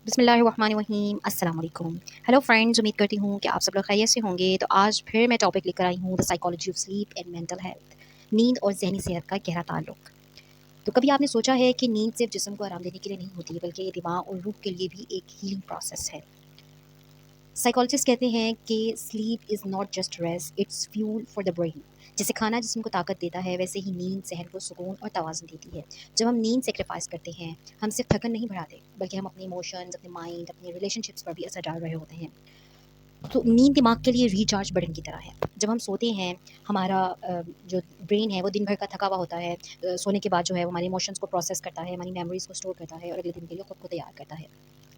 بسم اللہ الرحمن الرحیم، السلام علیکم۔ ہیلو فرینڈز، امید کرتی ہوں کہ آپ سب لوگ خیریت سے ہوں گے۔ تو آج پھر میں ٹاپک لے کر آئی ہوں، the psychology of sleep and mental health, نیند اور ذہنی صحت کا گہرا تعلق۔ تو کبھی آپ نے سوچا ہے کہ نیند صرف جسم کو آرام دینے کے لیے نہیں ہوتی، بلکہ یہ دماغ اور روح کے لیے بھی ایک ہیلنگ پروسیس ہے۔ سائیکالوجسٹ کہتے ہیں کہ sleep is not just rest, it's fuel for the brain. جیسے کھانا جسم کو طاقت دیتا ہے، ویسے ہی نیند ذہن کو سکون اور توازن دیتی ہے۔ جب ہم نیند سیکریفائس کرتے ہیں، ہم صرف تھکن نہیں بڑھاتے، بلکہ ہم اپنے ایموشنز، اپنے مائنڈ، اپنے ریلیشن شپس پر بھی اثر ڈال رہے ہوتے ہیں۔ تو نیند دماغ کے لیے ریچارج بٹن کی طرح ہے۔ جب ہم سوتے ہیں، ہمارا جو برین ہے وہ دن بھر کا تھکا ہوا ہوتا ہے۔ سونے کے بعد جو ہے وہ ہمارے ایموشنس کو پروسیس کرتا ہے، ہماری میموریز کو اسٹور کرتا ہے اور اگلے دن کے لیے خود کو تیار کرتا ہے۔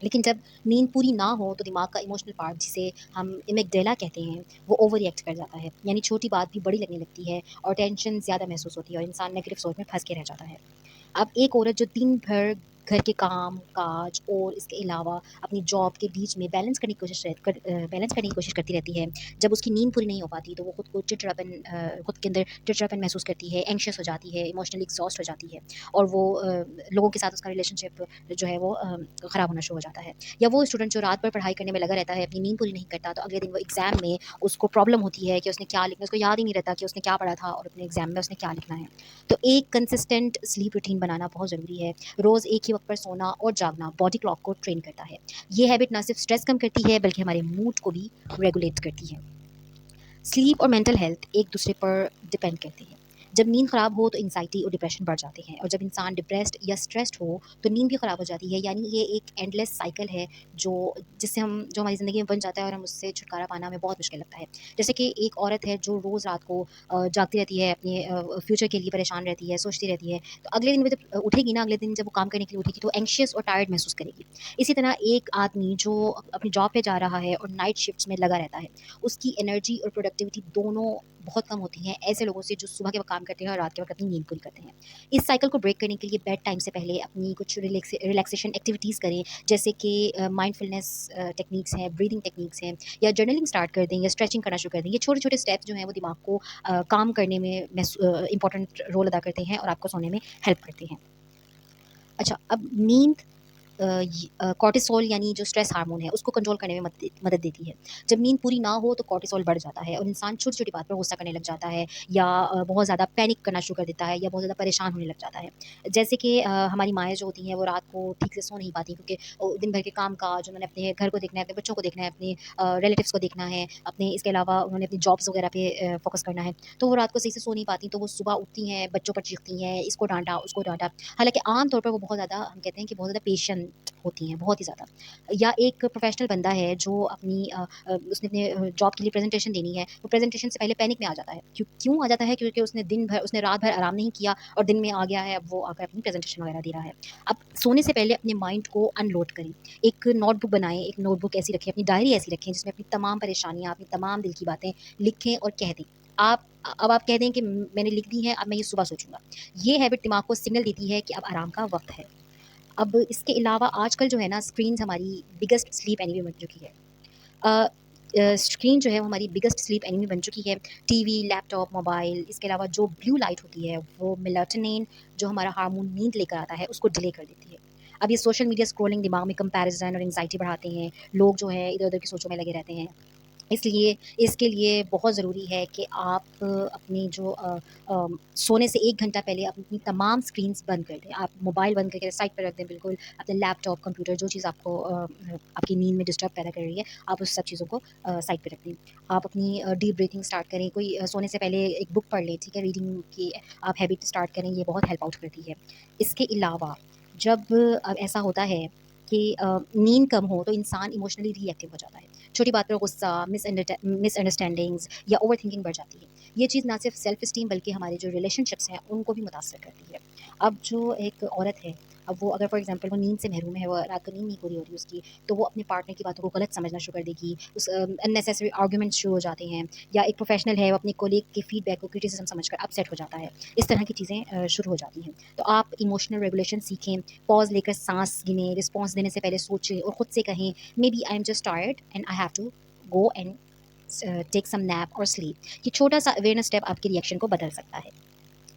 لیکن جب نیند پوری نہ ہو تو دماغ کا ایموشنل پارٹ، جسے ہم امیگڈیلا کہتے ہیں، وہ اوور ریئیکٹ کر جاتا ہے، یعنی چھوٹی بات بھی بڑی لگنے لگتی ہے اور ٹینشن زیادہ محسوس ہوتی ہے اور انسان نیگیٹو سوچ میں پھنس کے رہ جاتا ہے۔ اب ایک عورت جو دن بھر گھر کے کام کاج اور اس کے علاوہ اپنی جاب کے بیچ میں بیلنس کرنے کی کوشش کرتی رہتی ہے، جب اس کی نیند پوری نہیں ہو پاتی تو وہ خود کو خود کے اندر چڑچڑاپن محسوس کرتی ہے، اینکشیس ہو جاتی ہے، ایموشنلی ایگزاسٹ ہو جاتی ہے، اور وہ لوگوں کے ساتھ اس کا ریلیشن شپ جو ہے وہ خراب ہونا شروع ہو جاتا ہے۔ یا وہ اسٹوڈنٹ جو رات بھر پڑھائی کرنے میں لگا رہتا ہے، اپنی نیند پوری نہیں کرتا، تو اگلے دن وہ ایگزام میں اس کو پرابلم ہوتی ہے کہ اس نے کیا لکھنا، اس کو یاد ہی نہیں رہتا کہ اس نے کیا پڑھا تھا اور اپنے ایگزام میں اس نے کیا لکھنا ہے۔ تو ایک کنسسٹنٹ سلیپ روٹین بنانا بہت ضروری ہے۔ روز ایک ہی وقت پر سونا اور جاگنا باڈی کلاک کو ٹرین کرتا ہے۔ یہ ہیبٹ نہ صرف اسٹریس کم کرتی ہے بلکہ ہمارے موڈ کو بھی ریگولیٹ کرتی ہے۔ سلیپ اور مینٹل ہیلتھ ایک دوسرے پر ڈپینڈ کرتے ہیں۔ جب نیند خراب ہو تو انزائٹی اور ڈپریشن بڑھ جاتے ہیں، اور جب انسان ڈپریسڈ یا اسٹریسڈ ہو تو نیند بھی خراب ہو جاتی ہے۔ یعنی یہ ایک اینڈ لیس سائیکل ہے جو جو ہماری زندگی میں بن جاتا ہے اور ہم اس سے چھٹکارا پانا ہمیں بہت مشکل لگتا ہے۔ جیسے کہ ایک عورت ہے جو روز رات کو جاگتی رہتی ہے، اپنے فیوچر کے لیے پریشان رہتی ہے، سوچتی رہتی ہے، تو اگلے دن وہ جب اٹھے گی نا، اگلے دن جب وہ کام کرنے کے لیے اٹھے گی تو اینکشیس اور ٹائرڈ محسوس کرے گی۔ اسی طرح ایک آدمی جو اپنی جاب پہ جا رہا ہے اور نائٹ شفٹس میں لگا رہتا ہے، اس کی انرجی اور پروڈکٹیوٹی دونوں بہت کم ہوتی ہیں ایسے لوگوں سے جو صبح کے وقت کام کرتے ہیں اور رات کے وقت اپنی نیند پوری کرتے ہیں۔ اس سائیکل کو بریک کرنے کے لیے بیڈ ٹائم سے پہلے اپنی کچھ ریلیکسیشن ایکٹیویٹیز کریں، جیسے کہ مائنڈ فلنس ٹیکنیکس ہیں، بریدنگ ٹیکنیکس ہیں، یا جرنلنگ اسٹارٹ کر دیں یا اسٹریچنگ کرنا شروع کر دیں۔ یہ چھوٹے چھوٹے اسٹیپس جو ہیں وہ دماغ کو کام کرنے میں امپورٹنٹ رول ادا کرتے ہیں اور آپ کو سونے میں ہیلپ کرتے ہیں۔ اچھا، اب نیند کورٹیسول یعنی جو اسٹریس ہارمون ہے اس کو کنٹرول کرنے میں مدد دیتی ہے۔ جب نیند پوری نہ ہو تو کورٹیسول بڑھ جاتا ہے اور انسان چھوٹی چھوٹی بات پر غصہ کرنے لگ جاتا ہے، یا بہت زیادہ پینک کرنا شروع کر دیتا ہے، یا بہت زیادہ پریشان ہونے لگ جاتا ہے۔ جیسے کہ ہماری مائیں جو ہوتی ہیں وہ رات کو ٹھیک سے سو نہیں پاتی، کیونکہ دن بھر کے کام کاج، انہوں نے اپنے گھر کو دیکھنا ہے، اپنے بچوں کو دیکھنا ہے، اپنے ریلیٹیوس کو دیکھنا ہے، اپنے اس کے علاوہ انہوں نے اپنی جابس وغیرہ پہ فوکس کرنا ہے، تو وہ رات کو صحیح سے سو نہیں پاتی، تو وہ صبح اٹھتی ہیں، بچوں پر چیختی ہیں، اس کو ڈانٹا اس کو ڈانٹا۔ حالانکہ عام طور پر وہ بہت زیادہ، ہم کہتے ہیں کہ بہت زیادہ پیشنٹ ہوتی ہیں، بہت ہی زیادہ۔ یا ایک پروفیشنل بندہ ہے جو اپنی اس نے اپنے جاب کے لیے پریزنٹیشن دینی ہے، وہ پریزنٹیشن سے پہلے پینک میں آ جاتا ہے۔ کیوں آ جاتا ہے؟ کیونکہ اس نے رات بھر آرام نہیں کیا اور دن میں آ گیا ہے، اب وہ آ کر اپنی پریزنٹیشن وغیرہ دے رہا ہے۔ اب سونے سے پہلے اپنے مائنڈ کو ان لوڈ کریں، ایک نوٹ بک بنائیں، ایک نوٹ بک ایسی رکھیں، اپنی ڈائری ایسی رکھیں جس میں اپنی تمام پریشانیاں، اپنی تمام دل کی باتیں لکھیں اور کہہ دیں۔ اب آپ کہہ دیں کہ میں نے لکھ دی ہے، اب میں یہ صبح سوچوں گا۔ یہ ہیبٹ دماغ کو سگنل دیتی ہے کہ اب آرام کا وقت ہے۔ اب اس کے علاوہ آج کل جو ہے نا، اسکرینز ہماری بگیسٹ سلیپ اینیمی بن چکی ہے۔ اسکرین جو ہے وہ ہماری بگیسٹ سلیپ اینیمی بن چکی ہے۔ ٹی وی، لیپ ٹاپ، موبائل، اس کے علاوہ جو بلیو لائٹ ہوتی ہے وہ میلاٹونین جو ہمارا ہارمون نیند لے کر آتا ہے اس کو ڈیلے کر دیتی ہے۔ اب یہ سوشل میڈیا اسکرولنگ دماغ میں کمپیریزن اور انگزائٹی بڑھاتے ہیں، لوگ جو ہیں ادھر ادھر کی سوچوں میں لگے رہتے ہیں۔ اس کے لیے بہت ضروری ہے کہ آپ اپنی جو سونے سے 1 گھنٹہ پہلے اپنی تمام اسکرینس بند کر دیں۔ آپ موبائل بند کر کے سائڈ پہ رکھ دیں، بالکل اپنے لیپ ٹاپ، کمپیوٹر، جو چیز آپ کو آپ کی نیند میں ڈسٹرب پیدا کر رہی ہے، آپ اس سب چیزوں کو سائڈ پہ رکھ دیں۔ آپ اپنی ڈیپ بریتھنگ اسٹارٹ کریں، کوئی سونے سے پہلے ایک بک پڑھ لیں، ٹھیک ہے، ریڈنگ کی آپ ہیبٹ اسٹارٹ کریں، یہ بہت ہیلپ آؤٹ کرتی ہے۔ اس کے علاوہ جب ایسا ہوتا ہے کہ نیند کم ہو تو انسان ایموشنلی ری ایکٹیو ہو جاتا ہے، چھوٹی بات پر غصہ، مس انڈرسٹینڈنگز یا اوور تھنکنگ بڑھ جاتی ہے۔ یہ چیز نہ صرف سیلف اسٹیم بلکہ ہمارے جو ریلیشن شپس ہیں ان کو بھی متاثر کرتی ہے۔ اب جو ایک عورت ہے، اب وہ اگر فار ایگزامپل وہ نیند سے محروم ہے، وہ رات کو نیند نہیں پوری ہو رہی اس کی، تو وہ اپنے پارٹنر کی باتوں کو غلط سمجھنا شروع کر دے گی، اننیسیسری آرگومنٹس شروع ہو جاتے ہیں، یا ایک پروفیشنل ہے وہ اپنے کولیگ کے فیڈ بیک کو کرٹیسزم سمجھ کر اپسیٹ ہو جاتا ہے، اس طرح کی چیزیں شروع ہو جاتی ہیں۔ تو آپ ایموشنل ریگولیشن سیکھیں، پاز لے کر سانس گنیں، رسپانس دینے سے پہلے سوچیں اور خود سے کہیں maybe I am just tired and I have to go and take some nap اور سلیپ۔ یہ چھوٹا سا اویئرنس اسٹیپ آپ کے ریئیکشن کو بدل سکتا ہے۔